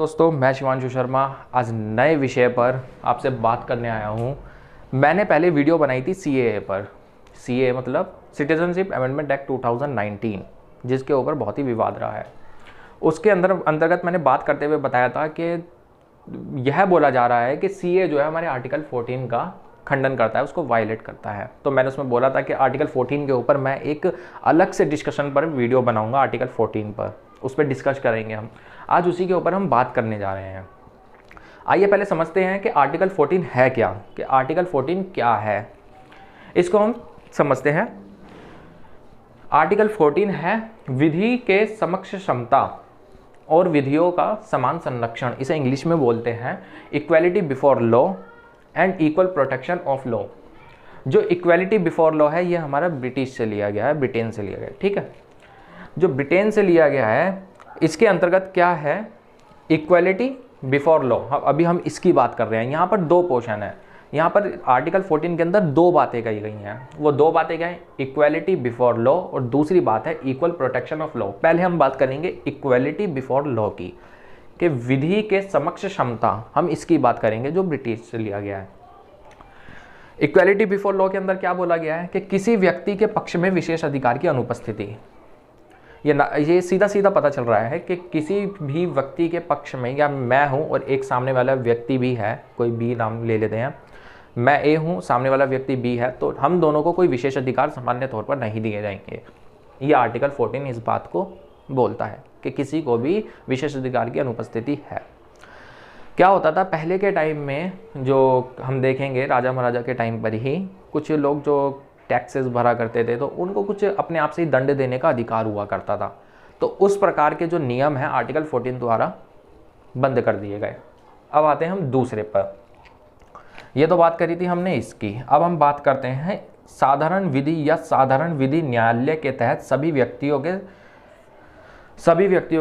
दोस्तों, मैं शिवांशु शर्मा आज नए विषय पर आपसे बात करने आया हूँ। मैंने पहले वीडियो बनाई थी सीएए पर। सीएए मतलब सिटीजनशिप अमेंडमेंट एक्ट 2019, जिसके ऊपर बहुत ही विवाद रहा है। उसके अंतर्गत मैंने बात करते हुए बताया था कि यह बोला जा रहा है कि सीएए जो है हमारे आर्टिकल 14 का खंडन करता है, उसको वायलेट करता है। तो मैंने उसमें बोला था कि आर्टिकल 14 के ऊपर मैं एक अलग से डिस्कशन पर वीडियो बनाऊंगा। आर्टिकल 14 पर उस पर डिस्कस करेंगे हम। आज उसी के ऊपर हम बात करने जा रहे हैं। आइए पहले समझते हैं कि आर्टिकल 14 है क्या, कि आर्टिकल 14 क्या है, इसको हम समझते हैं। आर्टिकल 14 है विधि के समक्ष क्षमता और विधियों का समान संरक्षण। इसे इंग्लिश में बोलते हैं equality before law and equal protection of law. जो इक्वालिटी बिफोर लॉ है, ये हमारा ब्रिटिश से लिया गया है, ब्रिटेन से लिया गया है। ठीक है, जो ब्रिटेन से लिया गया है, इसके अंतर्गत क्या है, इक्वालिटी बिफोर लॉ। अभी हम इसकी बात कर रहे हैं। यहाँ पर दो पोर्शन है। यहाँ पर आर्टिकल 14 के अंदर दो बातें कही गई हैं। वो दो बातें क्या है, इक्वालिटी बिफोर लॉ और दूसरी बात है इक्वल प्रोटेक्शन ऑफ लॉ। पहले हम बात करेंगे इक्वालिटी बिफोर लॉ की, कि विधि के समक्ष क्षमता, हम इसकी बात करेंगे जो ब्रिटिश से लिया गया है। इक्वालिटी बिफोर लॉ के अंदर क्या बोला गया है कि किसी व्यक्ति के पक्ष में विशेष अधिकार की अनुपस्थिति। ये सीधा सीधा पता चल रहा है कि किसी भी व्यक्ति के पक्ष में, या मैं हूं और एक सामने वाला व्यक्ति भी है, कोई बी नाम ले लेते हैं, मैं ए हूं, सामने वाला व्यक्ति बी है, तो हम दोनों को कोई विशेष अधिकार सामान्य तौर पर नहीं दिए जाएंगे। ये आर्टिकल 14 इस बात को बोलता है कि किसी को भी विशेष अधिकार की अनुपस्थिति है। क्या होता था पहले के टाइम में, जो हम देखेंगे राजा महाराजा के टाइम पर ही, कुछ लोग जो टैक्सेस भरा करते थे तो उनको कुछ अपने आप से ही दंड देने का अधिकार हुआ करता था। तो उस प्रकार के जो नियम हैं आर्टिकल 14 द्वारा बंद कर दिए गए। अब आते हैं हम दूसरे पर। ये तो बात करी थी हमने इसकी। अब हम बात करते हैं साधारण विधि या साधारण विधि न्यायालय के तहत सभी व्यक्तियों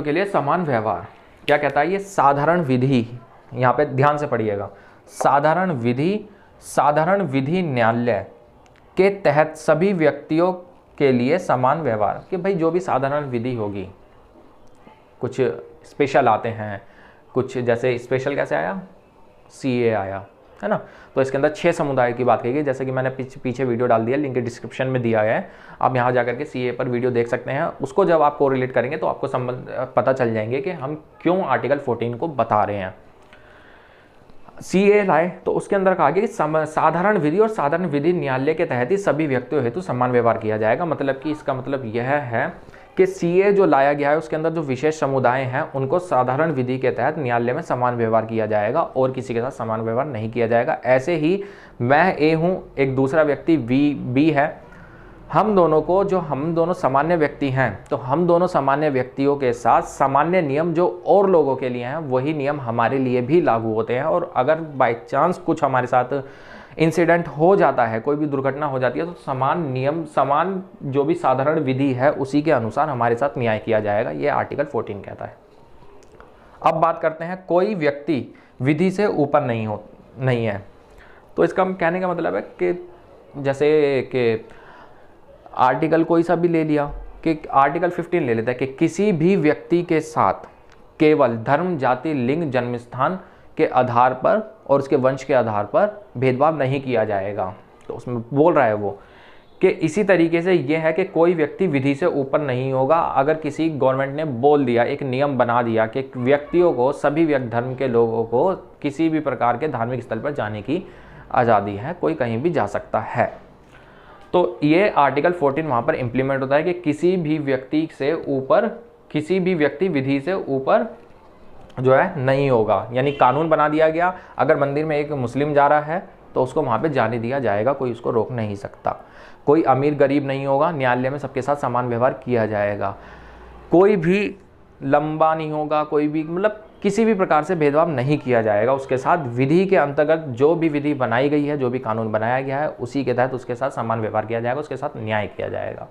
के लिए समान व्यवहार। क्या कहता है ये साधारण विधि, यहाँ पे ध्यान से पढ़िएगा, साधारण विधि न्यायालय के तहत सभी व्यक्तियों के लिए समान व्यवहार। कि भाई जो भी साधारण विधि होगी, कुछ स्पेशल आते हैं, कुछ जैसे स्पेशल कैसे आया, सीए आया है ना। तो इसके अंदर 6 समुदाय की बात कही गई, जैसे कि मैंने पीछे वीडियो डाल दिया, लिंक डिस्क्रिप्शन में दिया है, आप यहाँ जाकर के सीए पर वीडियो देख सकते हैं। उसको जब आप कोरिलेट करेंगे तो आपको पता चल जाएंगे कि हम क्यों आर्टिकल 14 को बता रहे हैं। सीए लाए तो उसके अंदर कहा गया कि साधारण विधि और साधारण विधि न्यायालय के तहत ही सभी व्यक्तियों हेतु समान व्यवहार किया जाएगा। मतलब कि इसका मतलब यह है कि सीए जो लाया गया है उसके अंदर जो विशेष समुदाय हैं उनको साधारण विधि के तहत न्यायालय में समान व्यवहार किया जाएगा और किसी के साथ समान व्यवहार नहीं किया जाएगा। ऐसे ही मैं ए हूँ, एक दूसरा व्यक्ति बी है, हम दोनों सामान्य व्यक्ति हैं, तो हम दोनों सामान्य व्यक्तियों के साथ सामान्य नियम जो और लोगों के लिए हैं वही नियम हमारे लिए भी लागू होते हैं। और अगर बाय चांस कुछ हमारे साथ इंसिडेंट हो जाता है, कोई भी दुर्घटना हो जाती है, तो समान जो भी साधारण विधि है उसी के अनुसार हमारे साथ न्याय किया जाएगा। ये आर्टिकल 14 कहता है। अब बात करते हैं कोई व्यक्ति विधि से ऊपर नहीं है। तो इसका कहने का मतलब है कि जैसे कि आर्टिकल कोई सा भी ले लिया, कि आर्टिकल 15 ले लेता है कि किसी भी व्यक्ति के साथ केवल धर्म, जाति, लिंग, जन्मस्थान के आधार पर और उसके वंश के आधार पर भेदभाव नहीं किया जाएगा। तो उसमें बोल रहा है वो कि इसी तरीके से ये है कि कोई व्यक्ति विधि से ऊपर नहीं होगा। अगर किसी गवर्नमेंट ने बोल दिया, एक नियम बना दिया कि व्यक्तियों को, सभी धर्म के लोगों को किसी भी प्रकार के धार्मिक स्थल पर जाने की आज़ादी है, कोई कहीं भी जा सकता है, तो ये आर्टिकल 14 वहाँ पर इम्प्लीमेंट होता है कि किसी भी व्यक्ति विधि से ऊपर जो है नहीं होगा। यानी कानून बना दिया गया, अगर मंदिर में एक मुस्लिम जा रहा है तो उसको वहाँ पे जाने दिया जाएगा, कोई उसको रोक नहीं सकता। कोई अमीर गरीब नहीं होगा, न्यायालय में सबके साथ समान व्यवहार किया जाएगा। कोई भी लंबा नहीं होगा, कोई भी मतलब किसी भी प्रकार से भेदभाव नहीं किया जाएगा उसके साथ। विधि के अंतर्गत जो भी विधि बनाई गई है, जो भी कानून बनाया गया है, उसी के तहत उसके साथ समान व्यवहार किया जाएगा, उसके साथ न्याय किया जाएगा।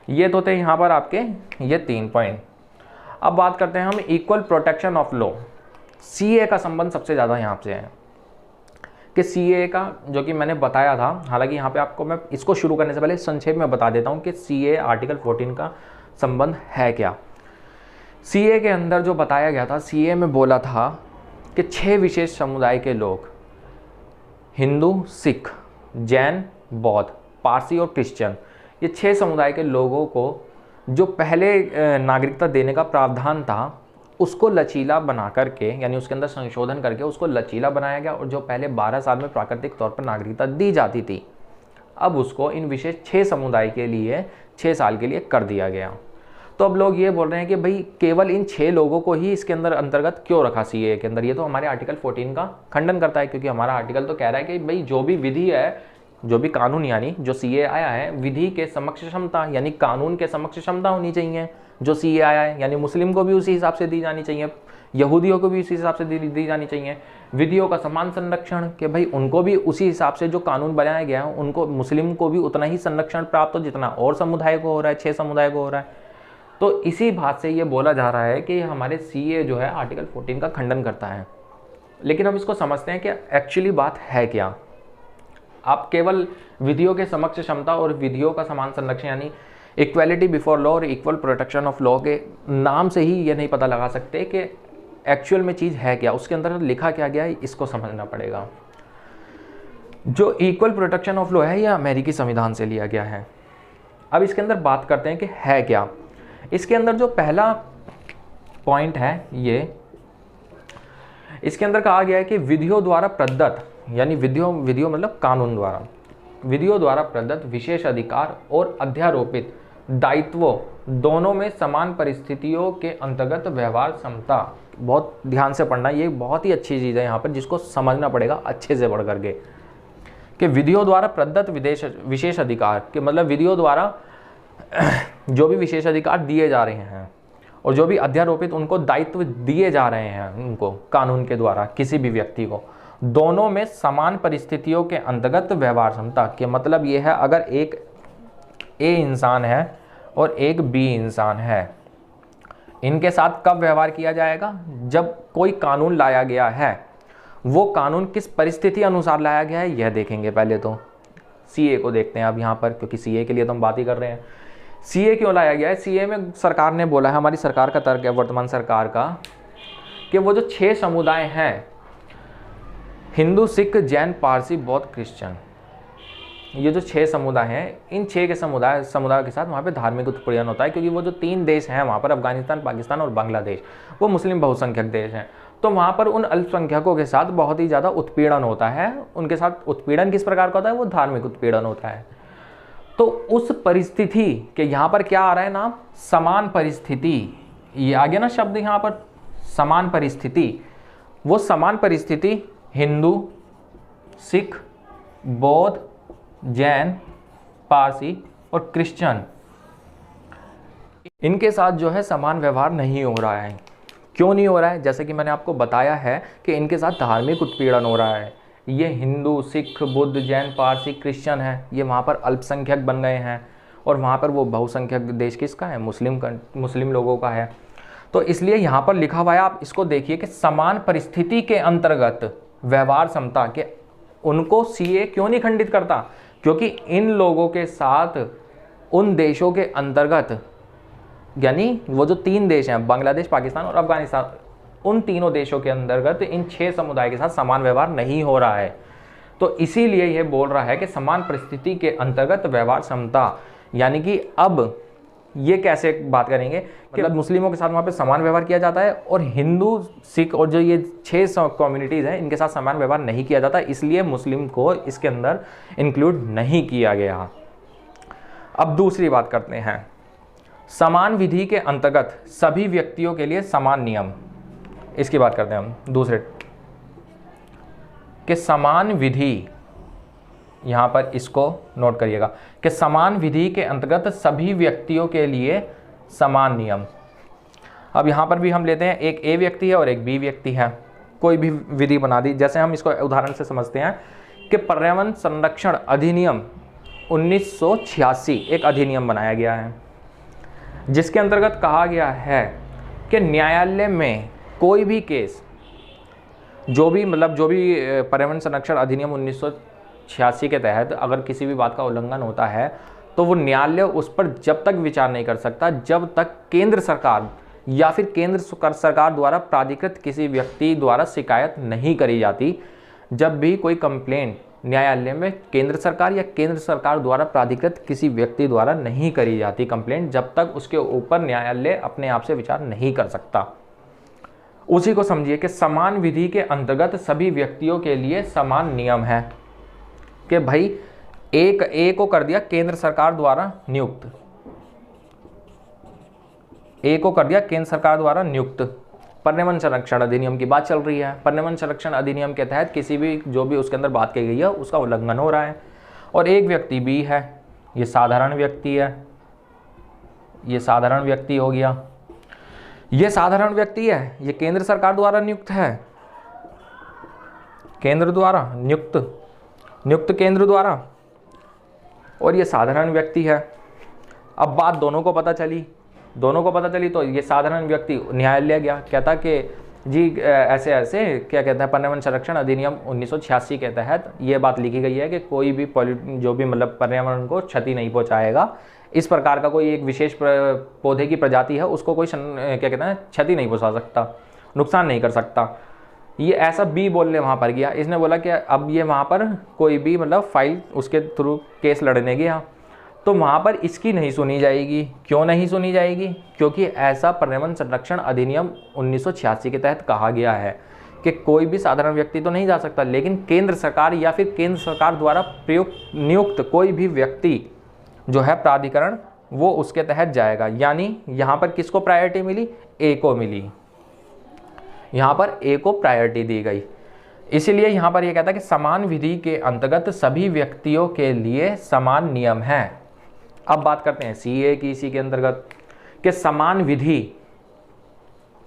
ये तो थे यहाँ पर आपके ये 3 पॉइंट। अब बात करते हैं हम equal protection of law. CA का संबंध सबसे ज़्यादा यहाँ से है कि सीए का, जो कि मैंने बताया था, हालांकि यहाँ पे आपको मैं इसको शुरू करने से पहले संक्षेप में बता देता हूँ कि सीए आर्टिकल 14 का संबंध है क्या। सीए के अंदर जो बताया गया था, सीए में बोला था कि 6 विशेष समुदाय के लोग, हिंदू, सिख, जैन, बौद्ध, पारसी और क्रिश्चियन, ये 6 समुदाय के लोगों को जो पहले नागरिकता देने का प्रावधान था उसको लचीला बना करके, यानी उसके अंदर संशोधन करके उसको लचीला बनाया गया, और जो पहले 12 साल में प्राकृतिक तौर पर नागरिकता दी जाती थी, अब उसको इन विशेष 6 समुदाय के लिए 6 साल के लिए कर दिया गया। तो अब लोग ये बोल रहे हैं कि भाई केवल इन 6 लोगों को ही इसके अंदर अंतर्गत क्यों रखा सीए के अंदर? ये तो हमारे आर्टिकल 14 का खंडन करता है, क्योंकि हमारा आर्टिकल तो कह रहा है कि भाई जो भी विधि है, जो भी कानून, यानी जो सीए आया है, विधि के समक्ष क्षमता यानी कानून के समक्ष क्षमता होनी चाहिए जो सीए आया है, यानी मुस्लिम को भी उसी हिसाब से दी जानी चाहिए, यहूदियों को भी उसी हिसाब से दी जानी चाहिए। विधियों का समान संरक्षण, कि भाई उनको भी उसी हिसाब से जो कानून बनाया गया है उनको, मुस्लिम को भी उतना ही संरक्षण प्राप्त हो जितना और समुदाय को हो रहा है, 6 समुदाय को हो रहा है। तो इसी बात से ये बोला जा रहा है कि हमारे सीए जो है आर्टिकल 14 का खंडन करता है। लेकिन हम इसको समझते हैं कि एक्चुअली बात है क्या। आप केवल विधियों के समक्ष क्षमता और विधियों का समान संरक्षण यानी इक्वालिटी बिफोर लॉ और इक्वल प्रोटेक्शन ऑफ लॉ के नाम से ही ये नहीं पता लगा सकते कि एक्चुअल में चीज़ है क्या, उसके अंदर लिखा क्या गया है, इसको समझना पड़ेगा। जो इक्वल प्रोटेक्शन ऑफ लॉ है यह अमेरिकी संविधान से लिया गया है। अब इसके अंदर बात करते हैं कि है क्या। इसके अंदर जो पहला पॉइंट है, ये इसके अंदर कहा गया है कि विधियों द्वारा प्रदत्त, यानी विधियों मतलब कानून द्वारा, विधियों द्वारा प्रदत्त विशेष अधिकार और अध्यारोपित दायित्वों दोनों में समान परिस्थितियों के अंतर्गत व्यवहार क्षमता। बहुत ध्यान से पढ़ना, ये बहुत ही अच्छी चीज़ है यहाँ पर, जिसको समझना पड़ेगा अच्छे से पढ़ करके, कि विधियों द्वारा प्रदत्त विशेष अधिकार के मतलब विधियों द्वारा जो भी विशेष अधिकार दिए जा रहे हैं और जो भी अध्यारोपित उनको दायित्व दिए जा रहे हैं उनको कानून के द्वारा किसी भी व्यक्ति को, दोनों में समान परिस्थितियों के अंतर्गत व्यवहार क्षमता के मतलब ये है, अगर एक ए इंसान है और एक बी इंसान है, इनके साथ कब व्यवहार किया जाएगा? जब कोई कानून लाया गया है, वो कानून किस परिस्थिति अनुसार लाया गया है यह देखेंगे। पहले तो सीए को देखते हैं अब यहाँ पर, क्योंकि सीए के लिए तो हम बात ही कर रहे हैं। सीए क्यों लाया गया है? सीए में सरकार ने बोला है, हमारी सरकार का तर्क है, वर्तमान सरकार का, कि वो जो 6 समुदाय हैं, हिंदू, सिख, जैन, पारसी, बौद्ध, क्रिश्चियन, ये जो 6 समुदाय हैं, इन 6 के समुदाय के साथ वहाँ पे धार्मिक उत्पीड़न होता है, क्योंकि वो जो 3 देश हैं वहाँ पर, अफगानिस्तान, पाकिस्तान और बांग्लादेश, वो मुस्लिम बहुसंख्यक देश हैं। तो वहाँ पर उन अल्पसंख्यकों के साथ बहुत ही ज़्यादा उत्पीड़न होता है। उनके साथ उत्पीड़न किस प्रकार का होता है? वो धार्मिक उत्पीड़न होता है। तो उस परिस्थिति के यहाँ पर क्या आ रहा है नाम? समान परिस्थिति। ये आ गया ना शब्द यहाँ पर, समान परिस्थिति। वो समान परिस्थिति हिंदू, सिख, बौद्ध, जैन, पारसी और क्रिश्चियन, इनके साथ जो है समान व्यवहार नहीं हो रहा है। क्यों नहीं हो रहा है? जैसे कि मैंने आपको बताया है कि इनके साथ धार्मिक उत्पीड़न हो रहा है। ये हिंदू, सिख, बुद्ध, जैन, पारसी, क्रिश्चियन है, ये वहाँ पर अल्पसंख्यक बन गए हैं, और वहाँ पर वो बहुसंख्यक देश किसका है? मुस्लिम लोगों का है। तो इसलिए यहाँ पर लिखा हुआ है, आप इसको देखिए कि समान परिस्थिति के अंतर्गत व्यवहार क्षमता के, उनको सीए क्यों नहीं खंडित करता? क्योंकि इन लोगों के साथ उन देशों के अंतर्गत, यानी वो जो 3 देश हैं, बांग्लादेश, पाकिस्तान और अफगानिस्तान, उन तीनों देशों के अंतर्गत इन 6 समुदाय के साथ समान व्यवहार नहीं हो रहा है। तो इसीलिए यह बोल रहा है कि समान परिस्थिति के अंतर्गत व्यवहार क्षमता, यानी कि अब ये कैसे बात करेंगे कि मतलब मुस्लिमों के साथ वहाँ पे समान व्यवहार किया जाता है, और हिंदू, सिख और जो ये 6 कम्युनिटीज़ हैं इनके साथ समान व्यवहार नहीं किया जाता, इसलिए मुस्लिम को इसके अंदर इंक्लूड नहीं किया गया। अब दूसरी बात करते हैं, समान विधि के अंतर्गत सभी व्यक्तियों के लिए समान नियम। इसकी बात करते हैं हम दूसरे, कि समान विधि, यहाँ पर इसको नोट करिएगा, कि समान विधि के अंतर्गत सभी व्यक्तियों के लिए समान नियम। अब यहाँ पर भी हम लेते हैं, एक ए व्यक्ति है और एक बी व्यक्ति है, कोई भी विधि बना दी। जैसे हम इसको उदाहरण से समझते हैं कि पर्यावरण संरक्षण अधिनियम 1986 एक अधिनियम बनाया गया है, जिसके अंतर्गत कहा गया है कि न्यायालय में कोई भी केस, जो भी पर्यावरण संरक्षण अधिनियम 1986 के तहत अगर किसी भी बात का उल्लंघन होता है, तो वो न्यायालय उस पर जब तक विचार नहीं कर सकता जब तक केंद्र सरकार या फिर केंद्र सरकार द्वारा प्राधिकृत किसी व्यक्ति द्वारा शिकायत नहीं करी जाती। जब भी कोई कंप्लेंट न्यायालय में केंद्र सरकार या केंद्र सरकार द्वारा प्राधिकृत किसी व्यक्ति द्वारा नहीं करी जाती कंप्लेंट, जब तक उसके ऊपर न्यायालय अपने आप से विचार नहीं कर सकता। उसी को समझिए कि समान विधि के अंतर्गत सभी व्यक्तियों के लिए समान नियम है कि भाई एक ए को कर दिया केंद्र सरकार द्वारा नियुक्त, ए को कर दिया केंद्र सरकार द्वारा नियुक्त। पर्यावरण संरक्षण अधिनियम की बात चल रही है। पर्यावरण संरक्षण अधिनियम के तहत किसी भी जो भी उसके अंदर बात की गई है उसका उल्लंघन हो रहा है। और एक व्यक्ति बी है, ये साधारण व्यक्ति है, ये साधारण व्यक्ति हो गया, ये साधारण व्यक्ति है, ये केंद्र सरकार द्वारा नियुक्त है, केंद्र द्वारा नियुक्त केंद्र द्वारा, और ये साधारण व्यक्ति है। अब बात दोनों को पता चली तो ये साधारण व्यक्ति न्यायालय गया, कहता कि जी ऐसे ऐसे क्या कहते हैं पर्यावरण संरक्षण अधिनियम 1986 के तहत ये बात लिखी गई है कि कोई भी जो भी मतलब पर्यावरण को क्षति नहीं पहुंचाएगा, इस प्रकार का कोई एक विशेष पौधे की प्रजाति है उसको कोई क्या कहते हैं क्षति नहीं पहुंचा सकता, नुकसान नहीं कर सकता। ये ऐसा बी बोलने वहाँ पर गया, इसने बोला कि अब ये वहाँ पर कोई भी मतलब फाइल उसके थ्रू केस लड़ने गया तो वहाँ पर इसकी नहीं सुनी जाएगी। क्यों नहीं सुनी जाएगी? क्योंकि ऐसा पर्यावरण संरक्षण अधिनियम 1986 के तहत कहा गया है कि कोई भी साधारण व्यक्ति तो नहीं जा सकता, लेकिन केंद्र सरकार या फिर केंद्र सरकार द्वारा नियुक्त कोई भी व्यक्ति जो है प्राधिकरण वो उसके तहत जाएगा। यानी यहाँ पर किसको प्रायोरिटी मिली? ए को मिली, यहाँ पर ए को प्रायोरिटी दी गई। इसीलिए यहाँ पर यह कहता है कि समान विधि के अंतर्गत सभी व्यक्तियों के लिए समान नियम हैं। अब बात करते हैं सीए की, इसी के अंतर्गत कि समान विधि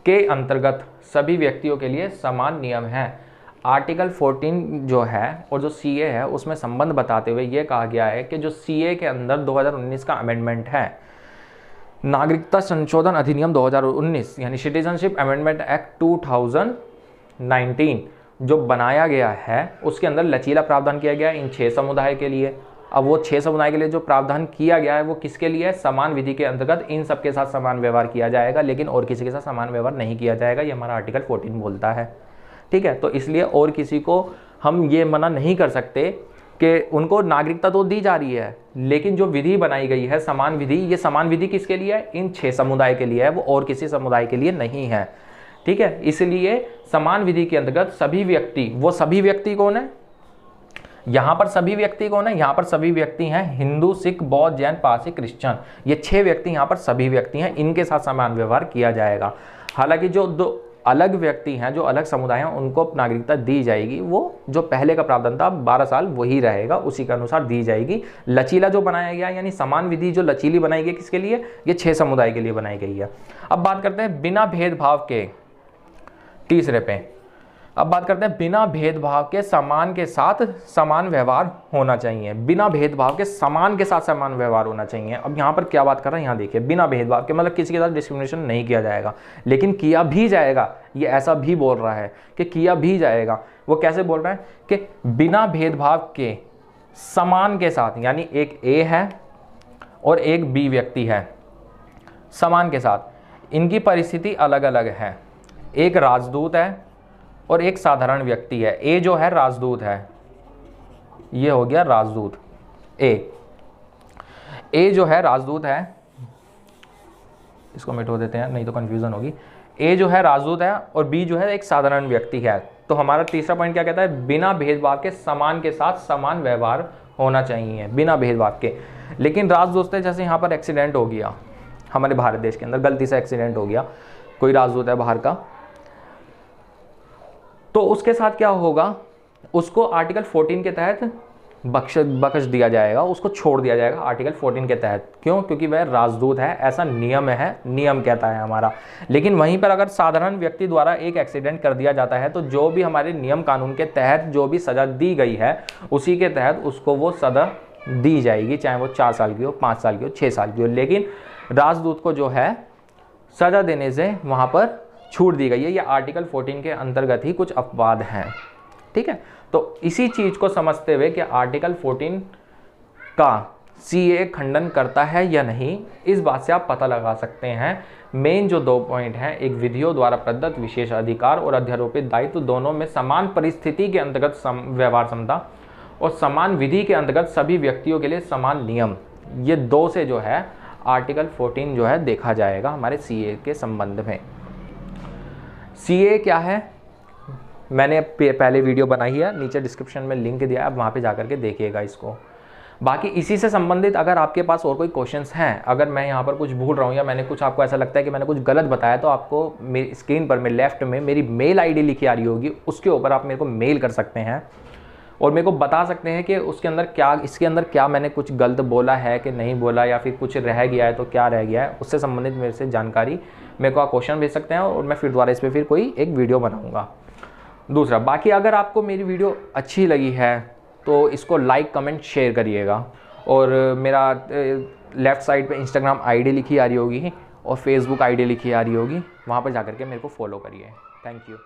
के अंतर्गत सभी व्यक्तियों के लिए समान नियम हैं। आर्टिकल 14 जो है और जो सीए है उसमें संबंध बताते हुए ये कहा गया है कि जो सीए के अंदर 2019 का अमेंडमेंट है, नागरिकता संशोधन अधिनियम 2019 यानी सिटीजनशिप अमेंडमेंट एक्ट 2019 जो बनाया गया है उसके अंदर लचीला प्रावधान किया गया है इन 6 समुदाय के लिए। अब वो 6 समुदाय के लिए जो प्रावधान किया गया है वो किसके लिए है? समान विधि के अंतर्गत इन सबके साथ समान व्यवहार किया जाएगा, लेकिन और किसी के साथ समान व्यवहार नहीं किया जाएगा। ये हमारा आर्टिकल 14 बोलता है, ठीक है। तो इसलिए और किसी को हम ये मना नहीं कर सकते कि उनको नागरिकता तो दी जा रही है, लेकिन जो विधि बनाई गई है समान विधि, ये समान विधि किसके लिए है? इन 6 समुदाय के लिए है, वो और किसी समुदाय के लिए नहीं है, ठीक है। इसलिए समान विधि के अंतर्गत सभी व्यक्ति, वो सभी व्यक्ति कौन है? यहाँ पर सभी व्यक्ति कौन है? यहाँ पर सभी व्यक्ति हैं हिंदू, सिख, बौद्ध, जैन, पारसी, क्रिश्चियन, ये 6 व्यक्ति यहाँ पर सभी व्यक्ति हैं, इनके साथ समान व्यवहार किया जाएगा। हालांकि जो 2 अलग व्यक्ति हैं, जो अलग समुदाय हैं, उनको नागरिकता दी जाएगी, वो जो पहले का प्रावधान था 12 साल वही रहेगा, उसी के अनुसार दी जाएगी। लचीला जो बनाया गया यानी समान विधि जो लचीली बनाई गई किसके लिए? ये 6 समुदाय के लिए बनाई गई है। अब बात करते हैं बिना भेदभाव के, तीसरे पे अब बात करते हैं बिना भेदभाव के समान के साथ समान व्यवहार होना चाहिए। बिना भेदभाव के समान के साथ समान व्यवहार होना चाहिए। अब यहाँ पर क्या बात कर रहे हैं, यहाँ देखिए, बिना भेदभाव के मतलब किसी के साथ डिस्क्रिमिनेशन नहीं किया जाएगा, लेकिन किया भी जाएगा। ये ऐसा भी बोल रहा है कि किया भी जाएगा। वो कैसे बोल रहा है कि बिना भेदभाव के समान के साथ, यानी एक ए है और एक बी व्यक्ति है, समान के साथ, इनकी परिस्थिति अलग अलग है। एक राजदूत है और एक साधारण व्यक्ति है। ए जो है राजदूत है, ये हो गया राजदूत। ए जो है राजदूत है, इसको मिटो देते हैं नहीं तो कंफ्यूजन होगी। ए जो है राजदूत है और बी जो है एक साधारण व्यक्ति है। तो हमारा तीसरा पॉइंट क्या कहता है? बिना भेदभाव के समान के साथ समान व्यवहार होना चाहिए, बिना भेदभाव के। लेकिन राजदूत है, जैसे यहाँ पर एक्सीडेंट हो गया हमारे भारत देश के अंदर, गलती से एक्सीडेंट हो गया, कोई राजदूत है बाहर का, तो उसके साथ क्या होगा? उसको आर्टिकल 14 के तहत बख्श दिया जाएगा, उसको छोड़ दिया जाएगा आर्टिकल 14 के तहत। क्यों? क्योंकि वह राजदूत है, ऐसा नियम है, नियम कहता है हमारा। लेकिन वहीं पर अगर साधारण व्यक्ति द्वारा एक एक्सीडेंट कर दिया जाता है तो जो भी हमारे नियम कानून के तहत जो भी सज़ा दी गई है उसी के तहत उसको वो सज़ा दी जाएगी, चाहे वो 4 साल की हो, 5 साल की हो, 6 साल की हो। लेकिन राजदूत को जो है सज़ा देने से वहाँ पर छूट दी गई है। ये आर्टिकल 14 के अंतर्गत ही कुछ अपवाद हैं, ठीक है। तो इसी चीज़ को समझते हुए कि आर्टिकल 14 का सीए खंडन करता है या नहीं, इस बात से आप पता लगा सकते हैं। मेन जो 2 पॉइंट हैं, एक विधियों द्वारा प्रदत्त विशेष अधिकार और अध्यारोपित दायित्व दोनों में समान परिस्थिति के अंतर्गत व्यवहार क्षमता और समान विधि के अंतर्गत सभी व्यक्तियों के लिए समान नियम, ये 2 से जो है आर्टिकल 14 जो है देखा जाएगा हमारे सीए के संबंध में। सीए क्या है, मैंने पहले वीडियो बनाई है, नीचे डिस्क्रिप्शन में लिंक दिया है, आप वहाँ पे जाकर के देखिएगा इसको। बाकी इसी से संबंधित अगर आपके पास और कोई क्वेश्चंस हैं, अगर मैं यहाँ पर कुछ भूल रहा हूँ या मैंने कुछ आपको ऐसा लगता है कि मैंने कुछ गलत बताया, तो आपको मेरी स्क्रीन पर लेफ्ट में मेरी मेल आईडी लिखी आ रही होगी, उसके ऊपर आप मेरे को मेल कर सकते हैं और मेरे को बता सकते हैं कि उसके अंदर क्या, इसके अंदर क्या मैंने कुछ गलत बोला है कि नहीं बोला, या फिर कुछ रह गया है तो क्या रह गया है, उससे संबंधित मेरे से जानकारी मेरे को आप क्वेश्चन भेज सकते हैं और मैं फिर दोबारा इस पर फिर कोई एक वीडियो बनाऊँगा। दूसरा, बाकी अगर आपको मेरी वीडियो अच्छी लगी है तो इसको लाइक कमेंट शेयर करिएगा। और मेरा लेफ़्ट साइड पे इंस्टाग्राम आईडी लिखी आ रही होगी और फेसबुक आईडी लिखी आ रही होगी, वहाँ पर जाकर के मेरे को फॉलो करिए। Thank you.